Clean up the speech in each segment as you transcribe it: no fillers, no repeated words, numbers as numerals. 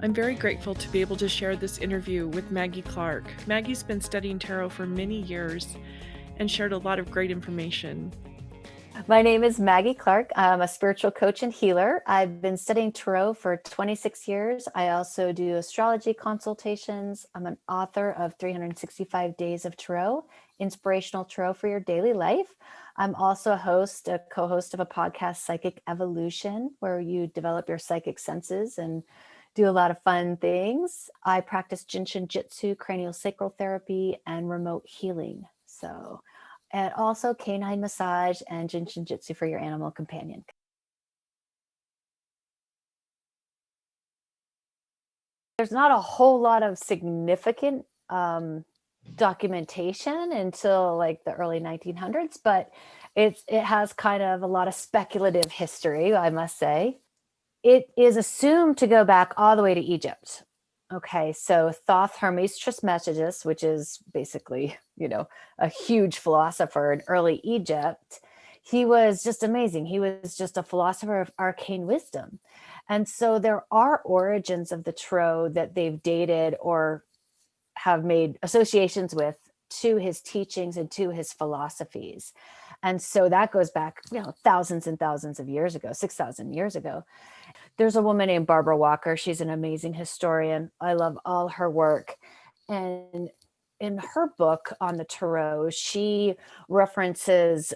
I'm very grateful to be able to share this interview with Maggie Clark. Maggie's been studying tarot for many years and shared a lot of great information. My name is Maggie Clark. I'm a spiritual coach and healer. I've been studying tarot for 26 years. I also do astrology consultations. I'm an author of 365 Days of Tarot, Inspirational Tarot for Your Daily Life. I'm also a co-host of a podcast, Psychic Evolution, where you develop your psychic senses and do a lot of fun things. I practice Jinshin Jitsu, cranial sacral therapy, and remote healing. And also canine massage and Jinshin Jitsu for your animal companion. There's not a whole lot of significant documentation until like the early 1900s, but it has kind of a lot of speculative history, I must say. It is assumed to go back all the way to Egypt. Okay, so Thoth Hermes Trismegistus, which is basically, a huge philosopher in early Egypt, he was just amazing. He was just a philosopher of arcane wisdom. And so there are origins of the tarot that they've dated or have made associations with to his teachings and to his philosophies. And so that goes back, thousands and thousands of years ago, 6,000 years ago. There's a woman named Barbara Walker. She's an amazing historian. I love all her work. And in her book on the tarot, she references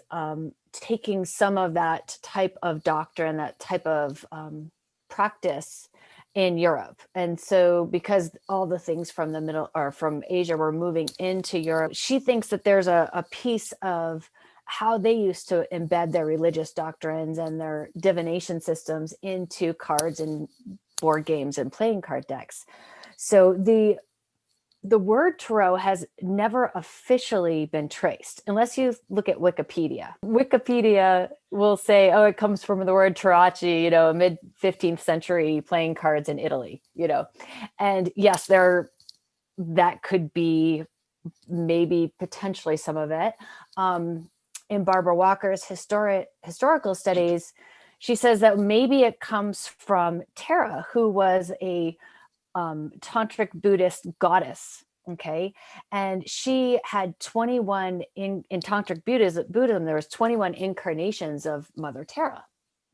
taking some of that type of doctrine, that type of practice in Europe. And so because all the things from the middle or from Asia were moving into Europe, she thinks that there's a piece of how they used to embed their religious doctrines and their divination systems into cards and board games and playing card decks. So the word tarot has never officially been traced unless you look at Wikipedia. Wikipedia will say, oh, it comes from the word tarocchi, a mid 15th century playing cards in Italy, and yes, that could be maybe potentially some of it. In Barbara Walker's historical studies, she says that maybe it comes from Tara, who was a tantric Buddhist goddess. Okay. And she had 21 in tantric Buddhism, there was 21 incarnations of Mother Tara.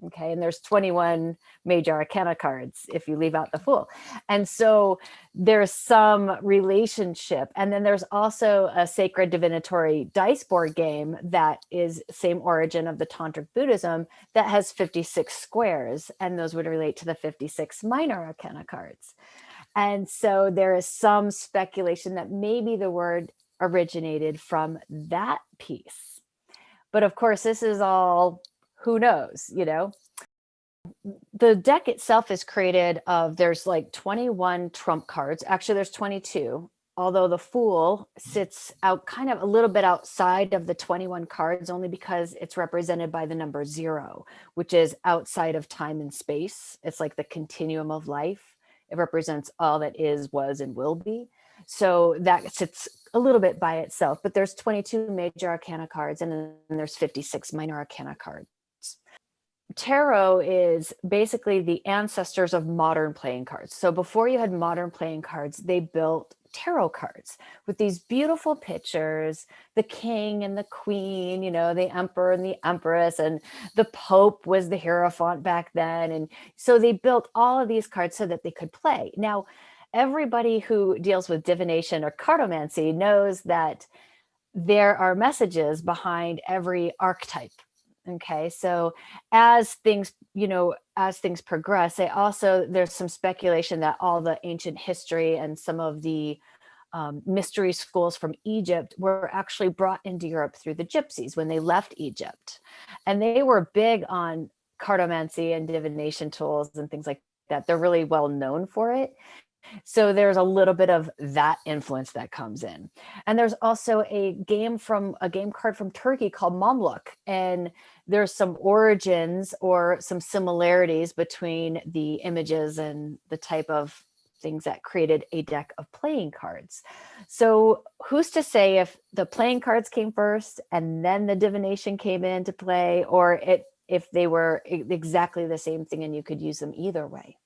Okay. And there's 21 major arcana cards if you leave out the Fool. And so there's some relationship. And then there's also a sacred divinatory dice board game that is same origin of the tantric Buddhism that has 56 squares. And those would relate to the 56 minor arcana cards. And so there is some speculation that maybe the word originated from that piece. But of course, this is all, who knows, The deck itself is created of, there's like 21 trump cards. Actually, there's 22, although the Fool sits out kind of a little bit outside of the 21 cards, only because it's represented by the number 0, which is outside of time and space. It's like the continuum of life. It represents all that is, was, and will be. So that sits a little bit by itself, but there's 22 major arcana cards and then there's 56 minor arcana cards. Tarot is basically the ancestors of modern playing cards. So before you had modern playing cards, they built tarot cards with these beautiful pictures, the king and the queen, the emperor and the empress, and the pope was the hierophant back then. And so they built all of these cards so that they could play. Now, everybody who deals with divination or cartomancy knows that there are messages behind every archetype. Okay, so as things progress, there's some speculation that all the ancient history and some of the mystery schools from Egypt were actually brought into Europe through the gypsies when they left Egypt. And they were big on cartomancy and divination tools and things like that. They're really well known for it. So there's a little bit of that influence that comes in. And there's also a game card from Turkey called Mamluk. And there's some origins or some similarities between the images and the type of things that created a deck of playing cards. So who's to say if the playing cards came first and then the divination came into play, or if they were exactly the same thing and you could use them either way.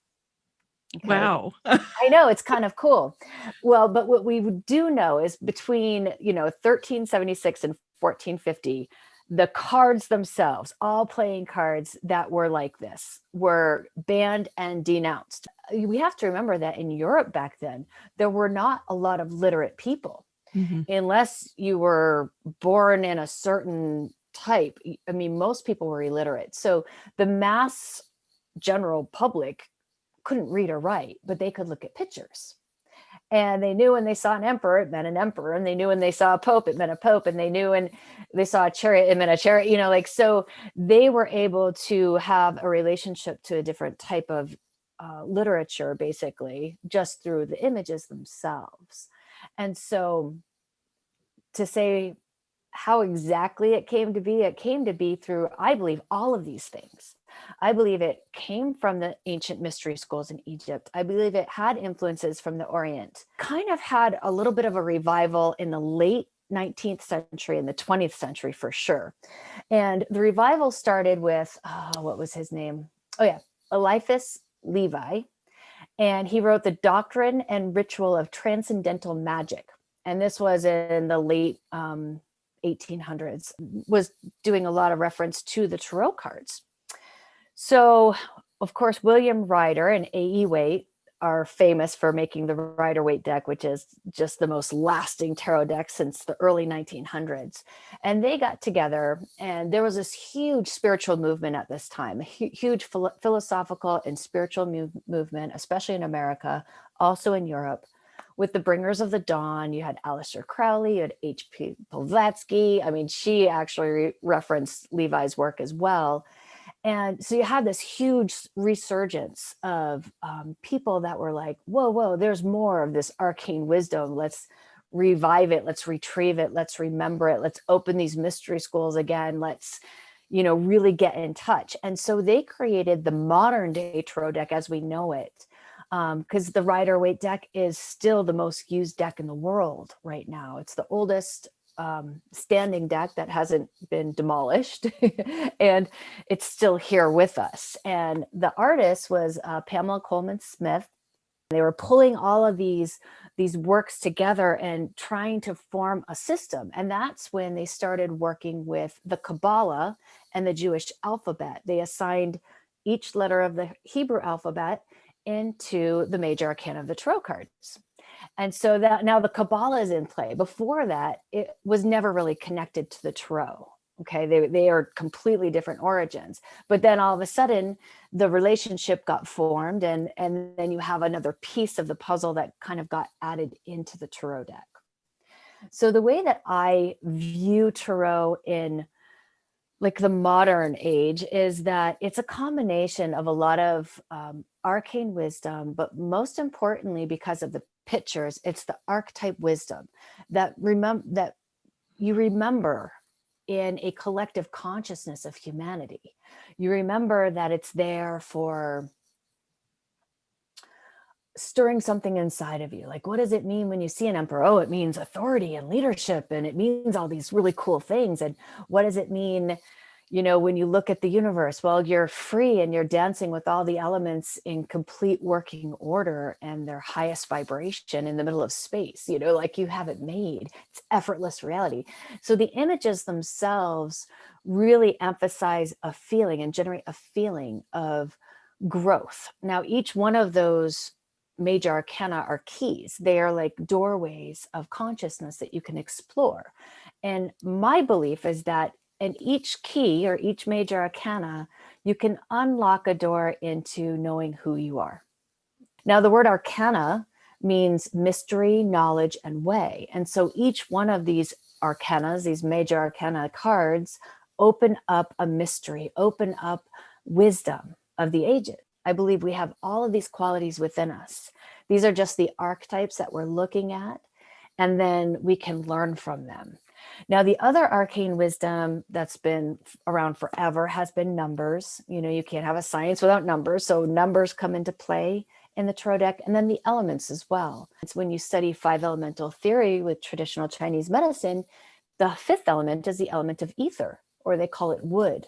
Okay. Wow. I know, it's kind of cool. Well, but what we do know is between, 1376 and 1450, the cards themselves, all playing cards that were like this, were banned and denounced. We have to remember that in Europe back then, there were not a lot of literate people. Mhm. Unless you were born in a certain type. I mean, most people were illiterate. So the mass general public couldn't read or write, but they could look at pictures. And they knew when they saw an emperor, it meant an emperor. And they knew when they saw a pope, it meant a pope. And they knew when they saw a chariot, it meant a chariot, like, so they were able to have a relationship to a different type of literature, basically, just through the images themselves. And so to say how exactly it came to be through, I believe, all of these things. I believe it came from the ancient mystery schools in Egypt. I believe it had influences from the Orient. Kind of had a little bit of a revival in the late 19th century and the 20th century for sure. And the revival started with, what was his name? Oh, yeah, Eliphas Levi. And he wrote The Doctrine and Ritual of Transcendental Magic. And this was in the late 1800s, was doing a lot of reference to the tarot cards. So, of course, William Rider and A.E. Waite are famous for making the Rider-Waite deck, which is just the most lasting tarot deck since the early 1900s. And they got together, and there was this huge spiritual movement at this time, a huge philosophical and spiritual movement, especially in America, also in Europe. With the Bringers of the Dawn, you had Aleister Crowley, you had H.P. Blavatsky. I mean, she actually referenced Levi's work as well. And so you had this huge resurgence of people that were like, whoa, there's more of this arcane wisdom. Let's revive it. Let's retrieve it. Let's remember it. Let's open these mystery schools again. Let's, really get in touch. And so they created the modern day tarot deck as we know it. Because the Rider-Waite deck is still the most used deck in the world right now. It's the oldest standing deck that hasn't been demolished and it's still here with us. And the artist was Pamela Coleman Smith. They were pulling all of these works together and trying to form a system. And that's when they started working with the Kabbalah and the Jewish alphabet. They assigned each letter of the Hebrew alphabet into the major arcana of the tarot cards. And so that now the Kabbalah is in play. Before that, it was never really connected to the tarot. Okay, they are completely different origins. But then all of a sudden, the relationship got formed, and then you have another piece of the puzzle that kind of got added into the tarot deck. So the way that I view tarot in like the modern age is that it's a combination of a lot of arcane wisdom, but most importantly, because of the pictures, it's the archetype wisdom that you remember in a collective consciousness of humanity. You remember that it's there for stirring something inside of you. Like, what does it mean when you see an emperor? Oh, it means authority and leadership, and it means all these really cool things. And what does it mean, when you look at the universe? Well, you're free and you're dancing with all the elements in complete working order and their highest vibration in the middle of space, like you have it made. It's effortless reality. So the images themselves really emphasize a feeling and generate a feeling of growth. Now, each one of those major arcana are keys. They are like doorways of consciousness that you can explore. And my belief is that in each key or each major arcana, you can unlock a door into knowing who you are. Now, the word arcana means mystery, knowledge, and way. And so each one of these arcanas, these major arcana cards, open up a mystery, open up wisdom of the ages. I believe we have all of these qualities within us. These are just the archetypes that we're looking at, and then we can learn from them. Now, the other arcane wisdom that's been around forever has been numbers. You can't have a science without numbers. So numbers come into play in the tarot deck, and then the elements as well. It's when you study 5 elemental theory with traditional Chinese medicine, the 5th element is the element of ether, or they call it wood.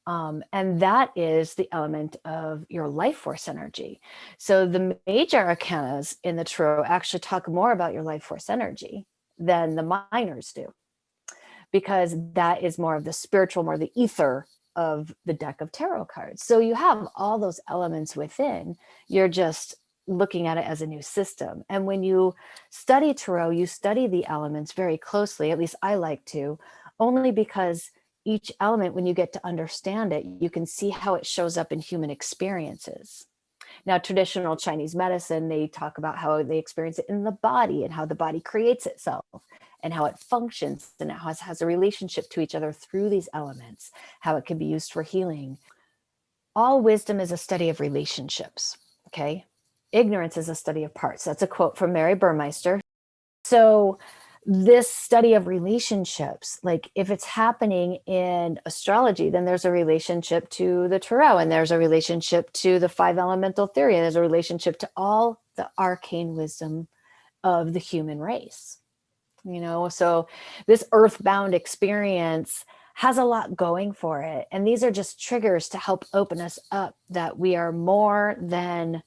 And that is the element of your life force energy. So the major arcanas in the tarot actually talk more about your life force energy than the minors do, because that is more of the spiritual, more the ether of the deck of tarot cards. So you have all those elements within. You're just looking at it as a new system. And when you study tarot, you study the elements very closely. At least I like to, only because each element, when you get to understand it, you can see how it shows up in human experiences. Now, traditional Chinese medicine, they talk about how they experience it in the body and how the body creates itself and how it functions and it has a relationship to each other through these elements, how it can be used for healing. All wisdom is a study of relationships, okay? Ignorance is a study of parts. That's a quote from Mary Burmeister. So this study of relationships, like if it's happening in astrology, then there's a relationship to the tarot, and there's a relationship to the 5 elemental theory, and there's a relationship to all the arcane wisdom of the human race. So this earthbound experience has a lot going for it, and these are just triggers to help open us up that we are more than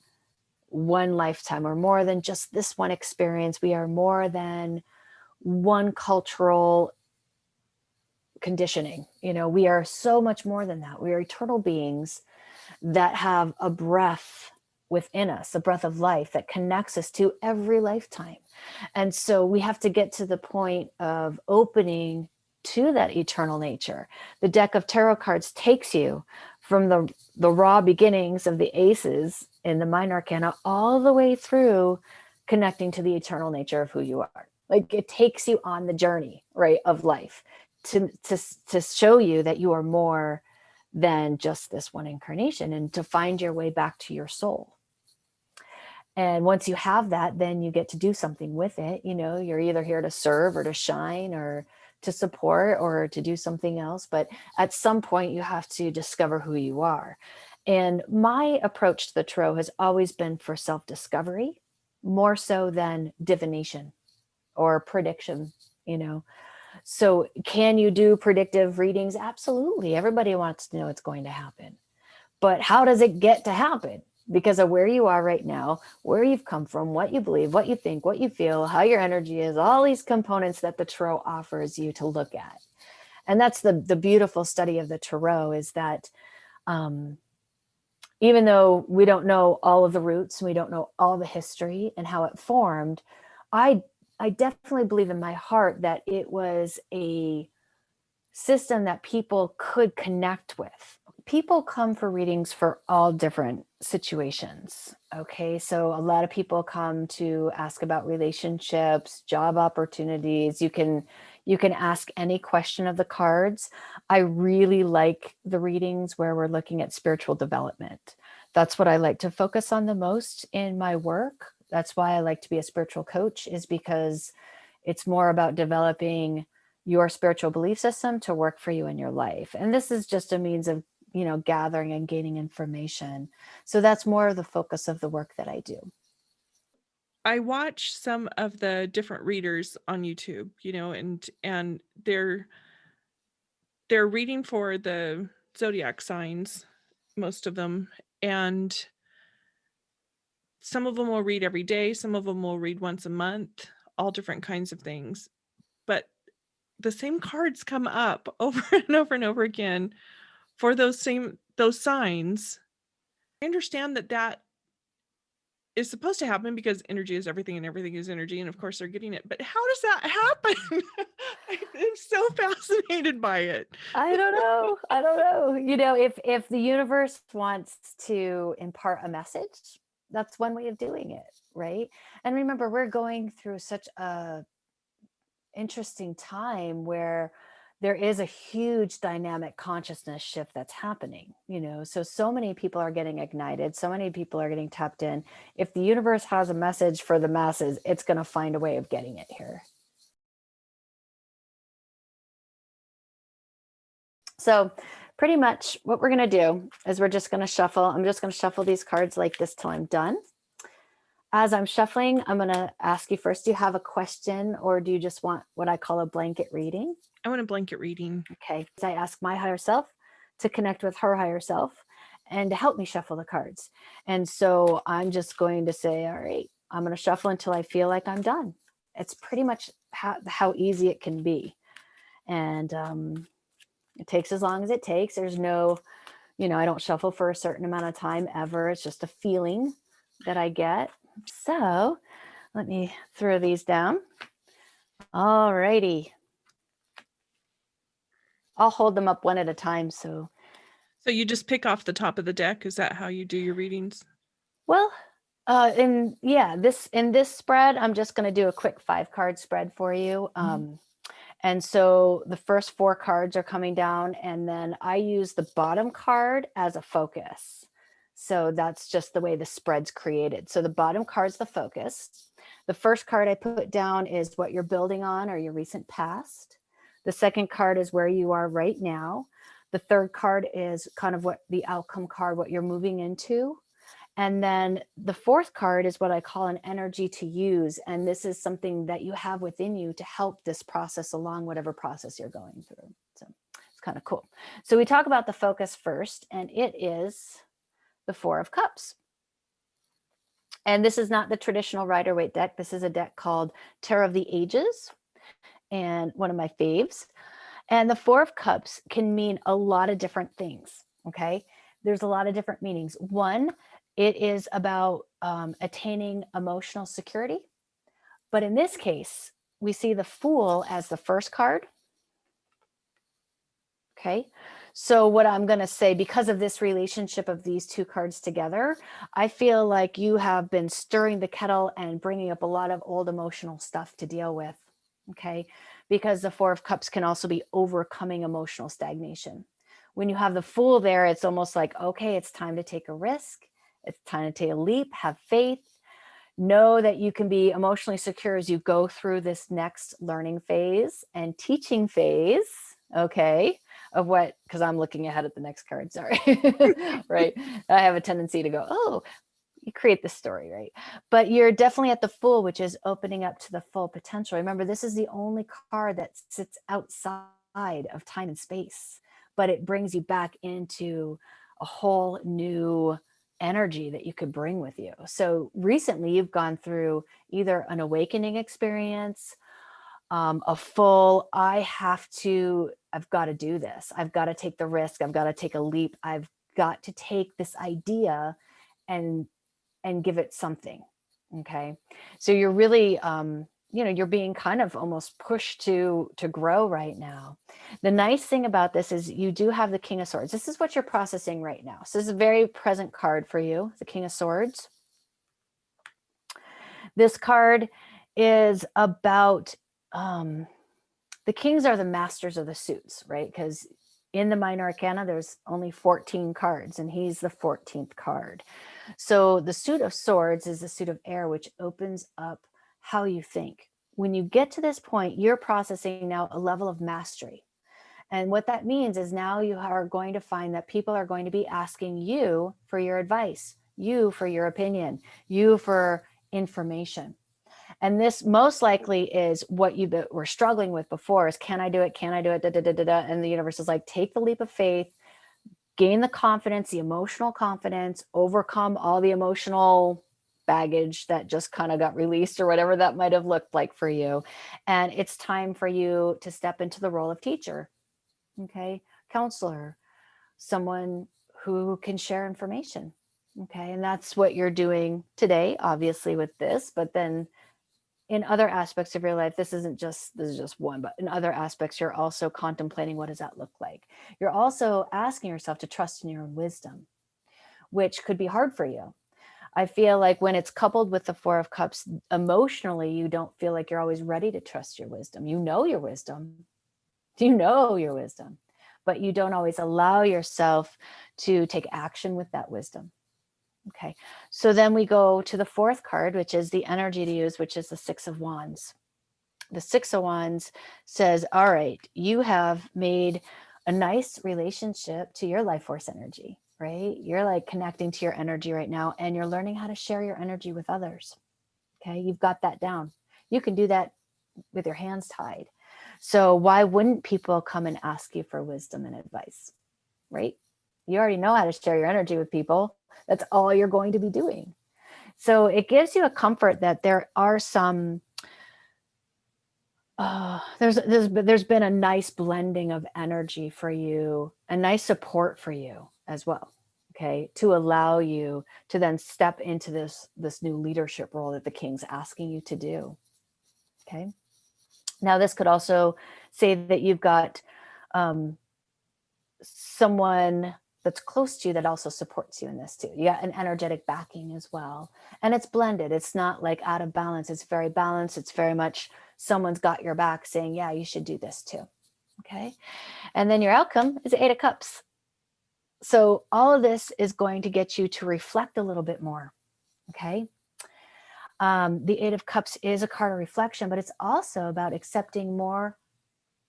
one lifetime, or more than just this one experience. We are more than one cultural conditioning. We are so much more than that. We are eternal beings that have a breath within us, a breath of life that connects us to every lifetime. And so we have to get to the point of opening to that eternal nature. The deck of tarot cards takes you from the raw beginnings of the aces in the minor arcana all the way through connecting to the eternal nature of who you are. Like, it takes you on the journey, right, of life to show you that you are more than just this one incarnation, and to find your way back to your soul. And once you have that, then you get to do something with it. You're either here to serve or to shine or to support or to do something else. But at some point you have to discover who you are. And my approach to the tarot has always been for self-discovery, more so than divination or prediction. So can you do predictive readings? Absolutely. Everybody wants to know what's going to happen. But how does it get to happen? Because of where you are right now, where you've come from, what you believe, what you think, what you feel, how your energy is, all these components that the tarot offers you to look at. And that's the beautiful study of the tarot, is that even though we don't know all of the roots and we don't know all the history and how it formed, I definitely believe in my heart that it was a system that people could connect with. People come for readings for all different situations. Okay. So a lot of people come to ask about relationships, job opportunities. You can ask any question of the cards. I really like the readings where we're looking at spiritual development. That's what I like to focus on the most in my work. That's why I like to be a spiritual coach, is because it's more about developing your spiritual belief system to work for you in your life. And this is just a means of, gathering and gaining information. So that's more of the focus of the work that I do. I watch some of the different readers on YouTube, and they're reading for the zodiac signs, most of them, and some of them will read every day, some of them will read once a month, all different kinds of things. But the same cards come up over and over and over again for those signs. I understand that is supposed to happen because energy is everything and everything is energy, and of course they're getting it. But how does that happen? I'm so fascinated by it. I don't know. If the universe wants to impart a message, that's one way of doing it, right? And remember, we're going through such a interesting time where there is a huge dynamic consciousness shift that's happening. So many people are getting ignited, so many people are getting tapped in. If the universe has a message for the masses, it's going to find a way of getting it here. So pretty much what we're going to do is we're just going to shuffle. I'm just going to shuffle these cards like this till I'm done. As I'm shuffling, I'm going to ask you first, do you have a question, or do you just want what I call a blanket reading? I want a blanket reading. Okay. I ask my higher self to connect with her higher self and to help me shuffle the cards. And so I'm just going to say, all right, I'm going to shuffle until I feel like I'm done. It's pretty much how easy it can be. And it takes as long as it takes. There's no, I don't shuffle for a certain amount of time ever. It's just a feeling that I get. So let me throw these down. All righty. I'll hold them up one at a time. So you just pick off the top of the deck? Is that how you do your readings? well, in this spread, I'm just going to do a quick 5-card spread for you. And so the first 4 cards are coming down, and then I use the bottom card as a focus. So that's just the way the spread's created. So the bottom card's the focus. The first card I put down is what you're building on or your recent past. The second card is where you are right now. The third card is kind of what the outcome card, what you're moving into. And then the fourth card is what I call an energy to use. And this is something that you have within you to help this process along, whatever process you're going through. So it's kind of cool. So we talk about the focus first, and it is the 4 of Cups. And this is not the traditional Rider-Waite deck. This is a deck called Tarot of the Ages, and one of my faves. And the 4 of Cups can mean a lot of different things, okay? There's a lot of different meanings. One, it is about attaining emotional security. But in this case, we see the Fool as the first card. Okay. So what I'm going to say, because of this relationship of these 2 cards together, I feel like you have been stirring the kettle and bringing up a lot of old emotional stuff to deal with. Okay. Because the 4 of Cups can also be overcoming emotional stagnation. When you have the Fool there, it's almost like, okay, it's time to take a risk. It's time to take a leap, have faith, know that you can be emotionally secure as you go through this next learning phase and teaching phase, okay, of what, because I'm looking ahead at the next card, sorry, right? I have a tendency to go, oh, you create the story, right? But you're definitely at the Fool, which is opening up to the full potential. Remember, this is the only card that sits outside of time and space, but it brings you back into a whole new energy that you could bring with you. So recently you've gone through either an awakening experience, a full, I've got to do this. I've got to take the risk. I've got to take a leap. I've got to take this idea and give it something. Okay. So you're really, you're being kind of almost pushed to grow right now. The nice thing about this is you do have the King of Swords. This is what you're processing right now. So this is a very present card for you, the King of Swords. This card is about, the kings are the masters of the suits, right? Because in the minor arcana, there's only 14 cards, and he's the 14th card. So the suit of swords is the suit of air, which opens up how you think. When you get to this point, you're processing now a level of mastery. And what that means is now you are going to find that people are going to be asking you for your advice, you for your opinion, you for information. And this most likely is what you were struggling with before is, can I do it? Can I do it? Da, da, da, da, da. And the universe is like, take the leap of faith, gain the confidence, the emotional confidence, overcome all the emotional baggage that just kind of got released or whatever that might have looked like for you. And it's time for you to step into the role of teacher, okay, counselor, someone who can share information. Okay. And that's what you're doing today, obviously, with this, but then in other aspects of your life, this is just one, but in other aspects, you're also contemplating, what does that look like? You're also asking yourself to trust in your own wisdom, which could be hard for you. I feel like when it's coupled with the 4 of Cups, emotionally, you don't feel like you're always ready to trust your wisdom. You know your wisdom, but you don't always allow yourself to take action with that wisdom. Okay, so then we go to the 4th card, which is the energy to use, which is the 6 of Wands. The 6 of Wands says, all right, you have made a nice relationship to your life force energy, right? You're like connecting to your energy right now, and you're learning how to share your energy with others. Okay, you've got that down. You can do that with your hands tied. So why wouldn't people come and ask you for wisdom and advice? right? You already know how to share your energy with people. That's all you're going to be doing. So it gives you a comfort that there are some, there's been a nice blending of energy for you, a nice support for you as well. Okay, to allow you to then step into this new leadership role that the king's asking you to do. Okay. Now, this could also say that you've got someone that's close to you that also supports you in this too. You got an energetic backing as well. And it's blended. It's not like out of balance. It's very balanced. It's very much someone's got your back saying, yeah, you should do this too. Okay. And then your outcome is 8 of Cups. So all of this is going to get you to reflect a little bit more. Okay. The 8 of Cups is a card of reflection, but it's also about accepting more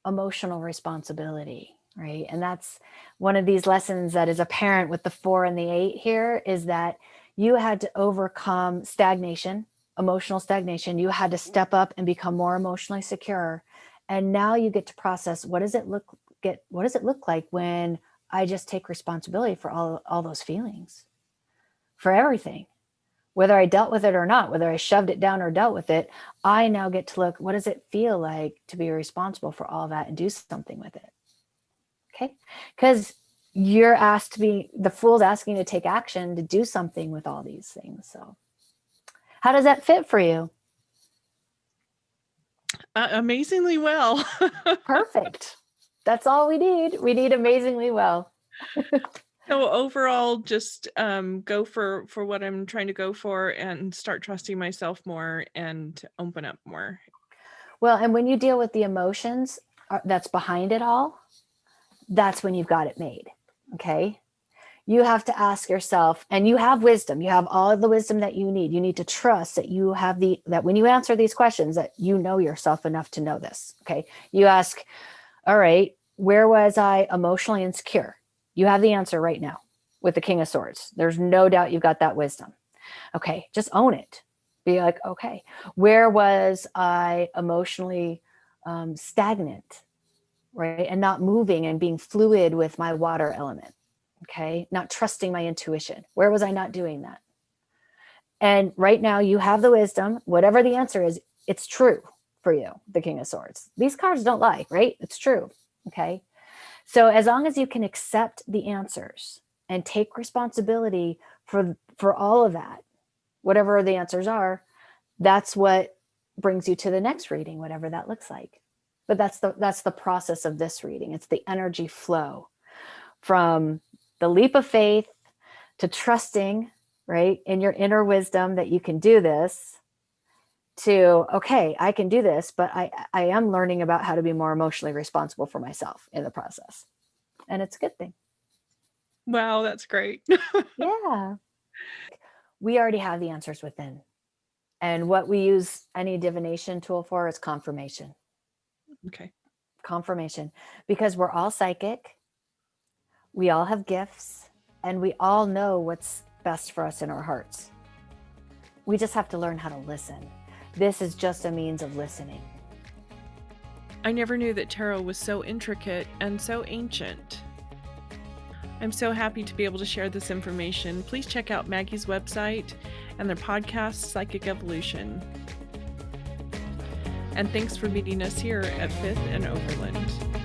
emotional responsibility, right? And that's one of these lessons that is apparent with the 4 and the 8 here, is that you had to overcome stagnation, emotional stagnation. You had to step up and become more emotionally secure. And now you get to process, what does it look like when I just take responsibility for all those feelings, for everything? Whether I dealt with it or not, whether I shoved it down or dealt with it, I now get to look, what does it feel like to be responsible for all that and do something with it? Okay. Because you're asked to be, the Fool's asking you to take action to do something with all these things. So how does that fit for you? Amazingly well. Perfect. That's all we need. We need amazingly well. So overall, just go for what I'm trying to go for and start trusting myself more and open up more. Well, and when you deal with the emotions that's behind it all, that's when you've got it made. Okay. You have to ask yourself, and you have wisdom. You have all of the wisdom that you need. You need to trust that you have that when you answer these questions, that you know yourself enough to know this. Okay. You ask, all right, where was I emotionally insecure? You have the answer right now with the King of Swords. There's no doubt you've got that wisdom. Okay. Just own it. Be like, okay, where was I emotionally stagnant? Right. And not moving and being fluid with my water element. Okay. Not trusting my intuition. Where was I not doing that? And right now you have the wisdom, whatever the answer is, it's true for you, the King of Swords. These cards don't lie, right? It's true. Okay. So as long as you can accept the answers and take responsibility for all of that, whatever the answers are, that's what brings you to the next reading, whatever that looks like. But that's the process of this reading. It's the energy flow from the leap of faith to trusting, right, in your inner wisdom that you can do this, to, okay, I can do this, but I am learning about how to be more emotionally responsible for myself in the process. And it's a good thing. Wow, that's great. Yeah. We already have the answers within. And what we use any divination tool for is confirmation. Okay. Confirmation. Because we're all psychic. We all have gifts. And we all know what's best for us in our hearts. We just have to learn how to listen. This is just a means of listening. I never knew that tarot was so intricate and so ancient. I'm so happy to be able to share this information. Please check out Maggie's website and their podcast, Psychic Evolution. And thanks for meeting us here at 5th and Overland.